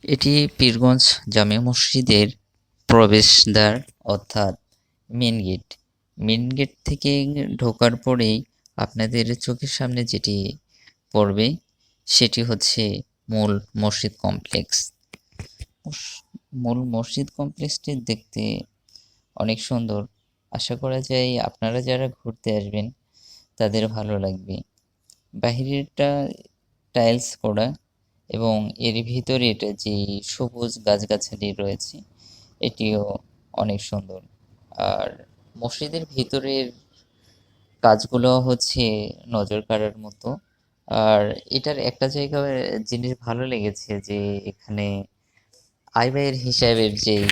এটি পীরগঞ্জ জামে মসজিদের প্রবেশদ্বার অর্থাৎ মেন গেট। মেন গেট থেকে ঢোকার পরেই আপনাদের চোখের সামনে যেটি পড়বে সেটি হচ্ছে মূল মসজিদ কমপ্লেক্স। মস মূল মসজিদ কমপ্লেক্সটি দেখতে অনেক সুন্দর। আশা করা যায় আপনারা যারা ঘুরতে আসবেন তাদের ভালো লাগবে। বাহিরেরটা টাইলস করা এবং এর ভিতরে এটা যে সবুজ গাছগাছালি রয়েছে এটিও অনেক সুন্দর। আর মসজিদের ভিতরের কাজগুলো হচ্ছে নজর কাড়ার মতো। আর এটার একটা জায়গায় জিনিস ভালো লেগেছে যে এখানে আয় ব্যয়ের হিসাবের যেই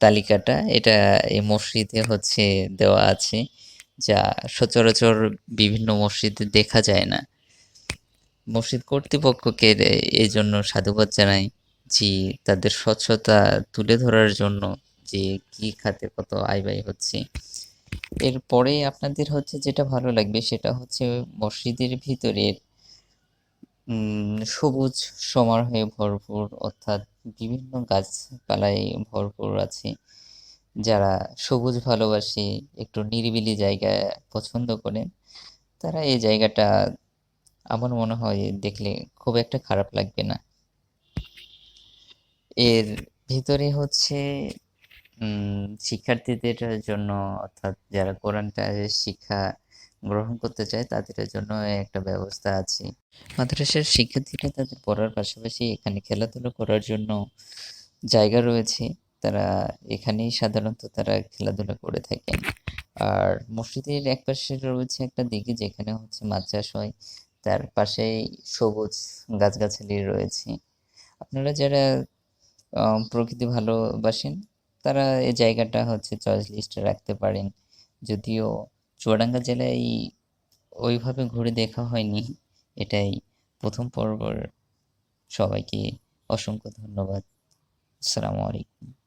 তালিকাটা এটা এই মসজিদে হচ্ছে দেওয়া আছে, যা সচরাচর বিভিন্ন মসজিদে দেখা যায় না। মসজিদ কর্তৃপক্ষকে এই জন্য সাধুবাদ জানাই যে তাদের স্বচ্ছতা তুলে ধরার জন্য যে কি খাতে কত আয় ব্যয় হচ্ছে। এরপরে আপনাদের হচ্ছে যেটা ভালো লাগবে সেটা হচ্ছে মসজিদের ভিতরের সবুজ সমারোহে ভরপুর, অর্থাৎ বিভিন্ন গাছপালায় ভরপুর আছে। যারা সবুজ ভালোবাসে, একটু নিরিবিলি জায়গা পছন্দ করেন, তারা এই জায়গাটা আমার মনে হয় দেখলে খুব একটা খারাপ লাগবে না। এর ভিতরে হচ্ছে শিক্ষার্থীদের জন্য, অর্থাৎ যারা কোরআনটা শিক্ষা গ্রহণ করতে চায় তাদের জন্য একটা ব্যবস্থা আছে। মাদ্রাসার শিক্ষার্থীরা তাদের পড়ার পাশাপাশি এখানে খেলাধুলা করার জন্য জায়গা রয়েছে। তারা এখানেই সাধারণত তারা খেলাধুলা করে থাকেন। আর মসজিদের একপাশে রয়েছে একটা দিঘি যেখানে হচ্ছে মাছ চাষ হয়। তার পাশেই সবুজ গাছগাছালি রয়েছে। আপনারা যারা প্রকৃতি ভালোবাসেন তারা এই জায়গাটা হচ্ছে চয়েস লিস্টে রাখতে পারেন। যদিও চুয়াডাঙ্গা জেলায় ওইভাবে ঘুরে দেখা হয়নি, এটাই প্রথম পর্ব। সবাইকে অসংখ্য ধন্যবাদ। আসসালামু আলাইকুম।